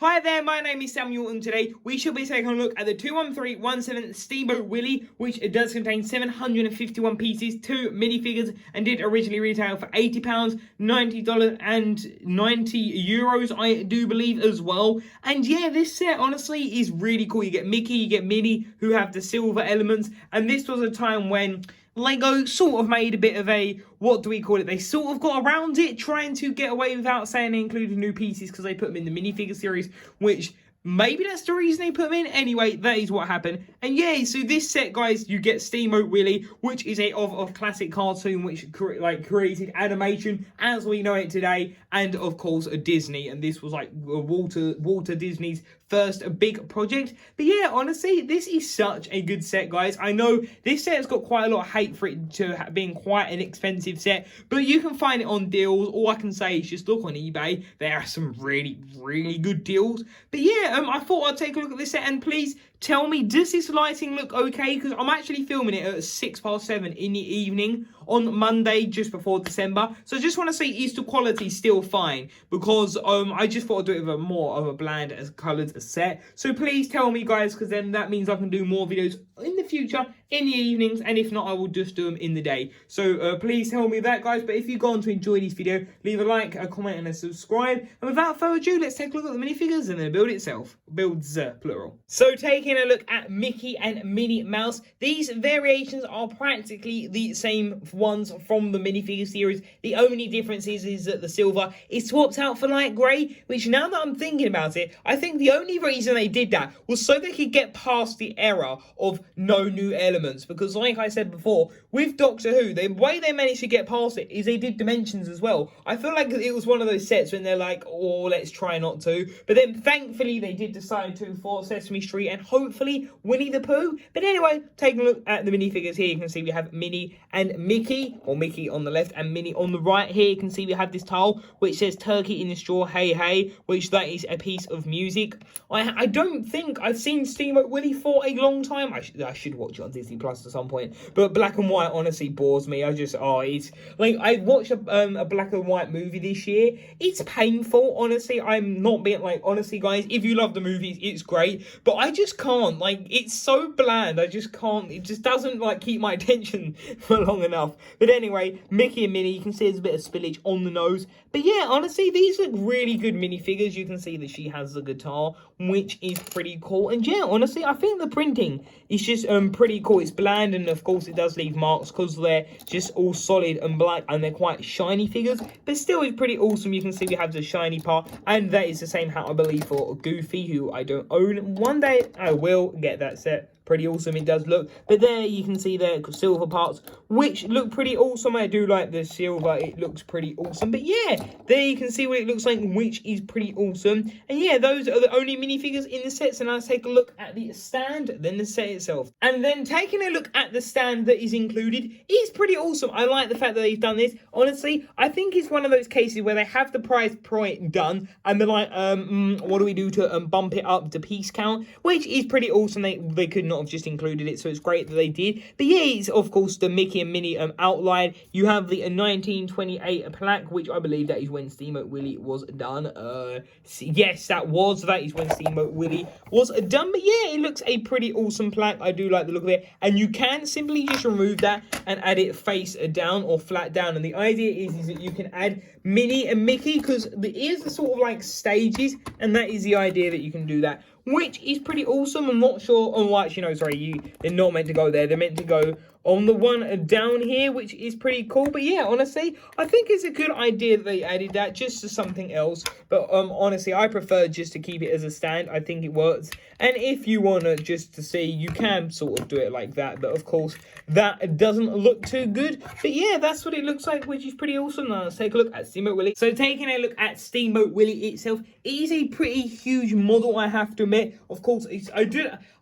Hi there, my name is Samuel, and today we shall be taking a look at the 21317 Steamboat Willie, which it does contain 751 pieces, 2 minifigures, and did originally retail for £80, $90, and €90, I do believe, as well. And yeah, this set honestly is really cool. You get Mickey, you get Minnie, who have the silver elements, and this was a time when Lego sort of made a bit of a, what do we call it? They sort of got around it, trying to get away without saying they included new pieces because they put them in the minifigure series, which maybe that's the reason they put them in. Anyway, that is what happened. And yeah, so this set, guys, you get Steamboat Willie, which is a classic cartoon which created animation as we know it today, and of course a Disney. And this was like Walter Disney's first big project. But yeah, honestly, this is such a good set, guys. I know this set has got quite a lot of hate for it to being quite an expensive set, but you can find it on deals. All I can say is just look on eBay. There are some really good deals. But yeah, I thought I'd take a look at this set, and please tell me, does this lighting look okay? Because I'm actually filming it at 7:06 in the evening on Monday, just before December. So I just want to say, is the quality still fine? Because I just thought I'd do it with more of a bland as coloured set. So please tell me, guys, because then that means I can do more videos in the future in the evenings, and if not, I will just do them in the day. So please tell me that, guys. But if you've gone to enjoy this video, leave a like, a comment, and a subscribe. And without further ado, let's take a look at the minifigures and the build itself. Builds, plural. So taking a look at Mickey and Minnie Mouse, these variations are practically the same ones from the minifigure series. The only difference is that the silver is swapped out for light grey, which, now that I'm thinking about it, I think the only reason they did that was so they could get past the error of no new elements. Because like I said before, with Doctor Who, the way they managed to get past it is they did Dimensions as well. I feel like it was one of those sets when they're like, oh, let's try not to. But then thankfully they did decide to for Sesame Street and hopefully Winnie the Pooh. But anyway, taking a look at the minifigures here, you can see we have Minnie and Mickey, or Mickey on the left and Minnie on the right. Here you can see we have this tile which says Turkey in the Straw, hey hey, which that is a piece of music. I don't think I've seen Steamboat Willie for a long time. I should watch it on Disney Plus at some point. But black and white honestly bores me. It's like, I watched a black and white movie this year. It's painful, honestly. I'm not being like, honestly, guys, if you love the movies, it's great. But I just can't, like, it's so bland. I just can't, it just doesn't like keep my attention for long enough. But anyway, Mickey and Minnie, you can see there's a bit of spillage on the nose. But yeah, honestly, these look really good minifigures. You can see that she has the guitar, which is pretty cool. And yeah, honestly, I think the printing is just pretty cool. It's bland, and of course it does leave marks because they're just all solid and black and they're quite shiny figures, but still it's pretty awesome. You can see we have the shiny part, and that is the same hat, I believe, for Goofy, who I don't own. One day I will get that set. Pretty awesome it does look. But there you can see the silver parts, which look pretty awesome. I do like the silver, it looks pretty awesome. But yeah, there you can see what it looks like, which is pretty awesome. And yeah, those are the only minifigures in the set. So now let's take a look at the stand, then the set itself. And then taking a look at the stand that is included is pretty awesome. I like the fact that they've done this. Honestly, I think it's one of those cases where they have the price point done, and they're like, what do we do to bump it up to piece count? Which is pretty awesome. They could not have just included it, so it's great that they did. But yeah, it's of course the Mickey and Minnie outline. You have the 1928 plaque, which I believe that is when Steamboat Willie was done. Yes, that is when Steamboat Willie was done. But yeah, it looks a pretty awesome plaque. I do like the look of it, and you can simply just remove that and add it face down or flat down. And the idea is that you can add Minnie and Mickey, because the ears are sort of like stages, and that is the idea that you can do that, which is pretty awesome. I'm not sure. Oh, actually, no, sorry. They're not meant to go there. They're meant to go on the one down here, which is pretty cool. But yeah, honestly, I think it's a good idea that they added that just to something else. But honestly, I prefer just to keep it as a stand. I think it works. And if you want to just to see, you can sort of do it like that. But of course, that doesn't look too good. But yeah, that's what it looks like, which is pretty awesome. Now let's take a look at Steamboat Willie. So taking a look at Steamboat Willie itself, it is a pretty huge model, I have to admit. Of course,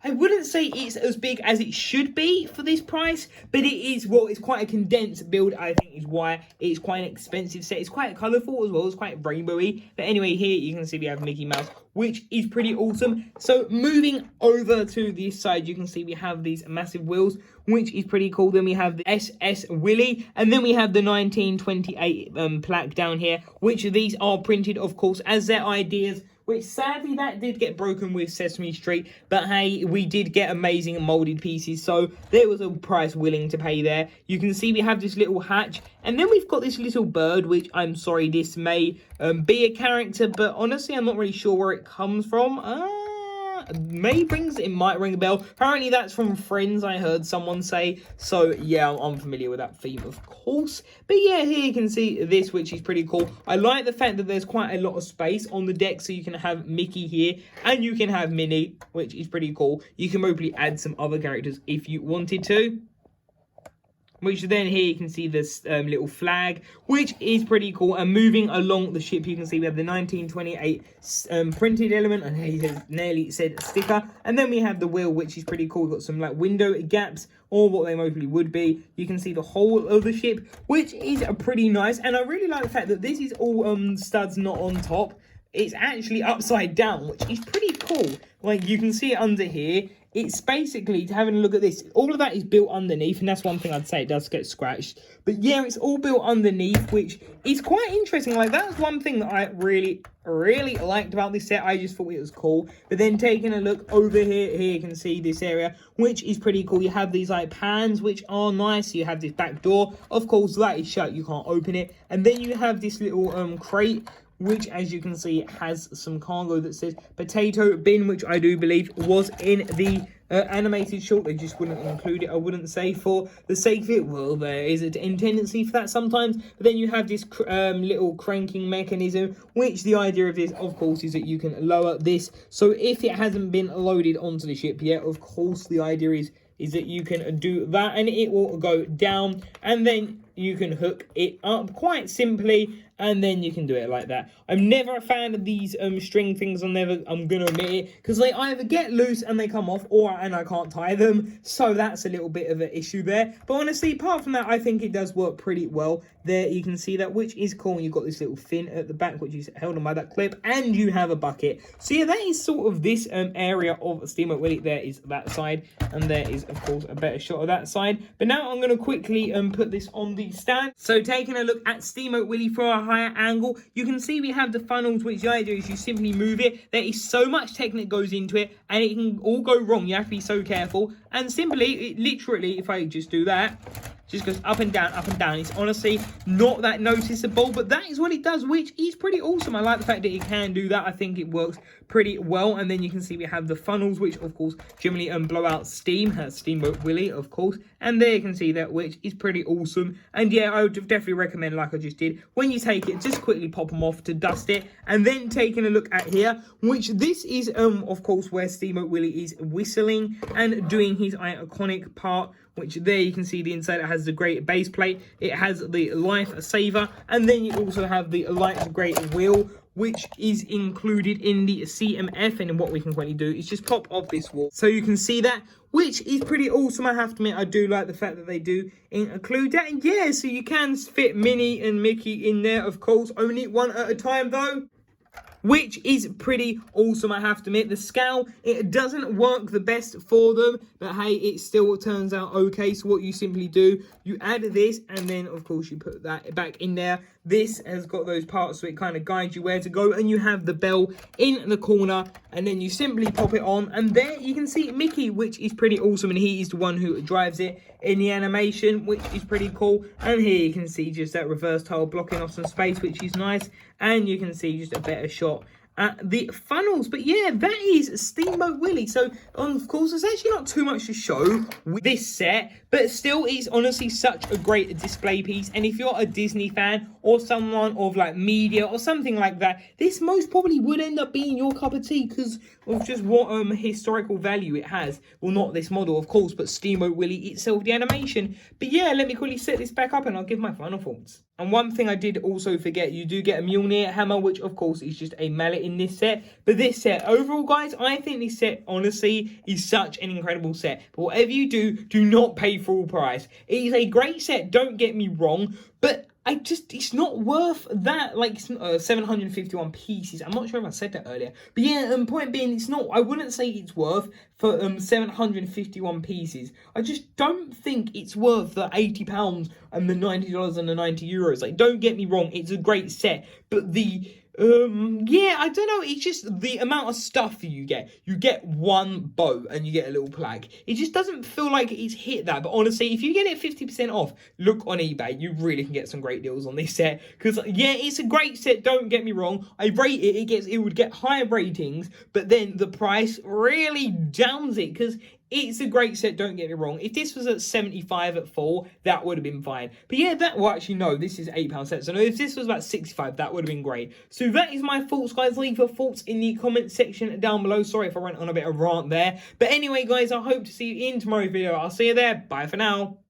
I wouldn't say it's as big as it should be for this price, but it is, well, it's quite a condensed build, I think is why it's quite an expensive set. It's quite colourful as well, it's quite rainbowy. But anyway, here you can see we have Mickey Mouse, which is pretty awesome. So moving over to this side, you can see we have these massive wheels, which is pretty cool. Then we have the SS Willie, and then we have the 1928 plaque down here, which these are printed, of course, as their ideas which sadly that did get broken with Sesame Street, but hey, we did get amazing molded pieces, so there was a price willing to pay there. You can see we have this little hatch, and then we've got this little bird, which I'm sorry, this may be a character, but honestly, I'm not really sure where it comes from. It might ring a bell. Apparently that's from Friends, I heard someone say. So yeah, I'm familiar with that theme, of course. But yeah, here you can see this, which is pretty cool. I like the fact that there's quite a lot of space on the deck, so you can have Mickey here and you can have Minnie, which is pretty cool. You can probably add some other characters if you wanted to. Which then here you can see this little flag, which is pretty cool. And moving along the ship, you can see we have the 1928 printed element, and here it nearly said sticker. And then we have the wheel, which is pretty cool. We've got some like window gaps, or what they mostly would be. You can see the whole of the ship, which is pretty nice. And I really like the fact that this is all studs not on top. It's actually upside down, which is pretty cool. Like, you can see it under here. It's basically, having a look at this, all of that is built underneath, and that's one thing I'd say, it does get scratched. But yeah, it's all built underneath, which is quite interesting. Like, that's one thing that I really liked about this set. I just thought it was cool. But then taking a look over here you can see this area, which is pretty cool. You have these like pans, which are nice. You have this back door. Of course, that is shut, you can't open it. And then you have this little crate, which, as you can see, has some cargo that says potato bin, which I do believe was in the animated short. They just wouldn't include it, I wouldn't say, for the sake of it. Well, there is a tendency for that sometimes. But then you have this little cranking mechanism, which the idea of this, of course, is that you can lower this. So if it hasn't been loaded onto the ship yet, of course, the idea is that you can do that, and it will go down, and then you can hook it up quite simply, and then you can do it like that. I'm never a fan of these string things. I'm gonna admit it, because they either get loose and they come off, and I can't tie them, so that's a little bit of an issue there. But honestly, apart from that, I think it does work pretty well. There you can see that, which is cool. You've got this little fin at the back, which is held on by that clip, and you have a bucket. So yeah, that is sort of this area of Steamboat Willie. There is that side, and there is, of course, a better shot of that side. But now I'm going to quickly put this on the stand. So taking a look at Steamboat Willie for a higher angle, you can see we have the funnels, which the idea is you simply move it. There is so much technique goes into it, and it can all go wrong. You have to be so careful. And simply, it literally, if I just do that, just goes up and down, up and down. It's honestly not that noticeable, but that is what it does, which is pretty awesome. I like the fact that it can do that. I think it works pretty well. And then you can see we have the funnels, which of course generally blow out steam. Steamboat Willie, of course. And there you can see that, which is pretty awesome. And yeah, I would definitely recommend, like I just did, when you take it, just quickly pop them off to dust it. And then taking a look at here, which this is of course where Steamboat Willie is whistling and doing his iconic part, which there you can see the inside. It has the great base plate, it has the life saver, and then you also have the light great wheel, which is included in the CMF. And what we can quickly do is just pop off this wall, so you can see that, which is pretty awesome. I have to admit, I do like the fact that they do include that. And yeah, so you can fit Minnie and Mickey in there, of course, only one at a time though, which is pretty awesome. I have to admit, the scale, it doesn't work the best for them, but hey, it still turns out okay. So what you simply do, you add this, and then of course you put that back in there. This has got those parts so it kind of guides you where to go, and you have the bell in the corner, and then you simply pop it on, and there you can see Mickey, which is pretty awesome, and he is the one who drives it in the animation, which is pretty cool. And here you can see just that reverse tile blocking off some space, which is nice, and you can see just a better shot at the funnels. But yeah, that is Steamboat Willie. So of course there's actually not too much to show with this set, but still it's honestly such a great display piece. And if you're a Disney fan or someone of like media or something like that, this most probably would end up being your cup of tea because of just what historical value it has. Well, not this model of course, but Steamboat Willie itself, the animation. But yeah, let me quickly set this back up and I'll give my final thoughts. And one thing I did also forget, you do get a Mjolnir hammer, which of course is just a mallet in this set. But this set, overall guys, I think this set honestly is such an incredible set. But whatever you do, do not pay full price. It is a great set, don't get me wrong, but it's not worth that, like, 751 pieces. I'm not sure if I said that earlier. But yeah, point being, it's not, I wouldn't say it's worth for 751 pieces. I just don't think it's worth the £80 and the $90 and the €90. Like, don't get me wrong, it's a great set. But the Yeah, I don't know. It's just the amount of stuff you get. You get one boat and you get a little plaque. It just doesn't feel like it's hit that. But honestly, if you get it 50% off, look on eBay. You really can get some great deals on this set. Because yeah, it's a great set. Don't get me wrong. I rate it. It would get higher ratings, but then the price really downs it because it's a great set, don't get me wrong. If this was at 75 at full, that would have been fine. But yeah, well, actually, no, this is £8 set. So no, if this was about 65, that would have been great. So that is my thoughts, guys. Leave your thoughts in the comment section down below. Sorry if I went on a bit of rant there. But anyway, guys, I hope to see you in tomorrow's video. I'll see you there. Bye for now.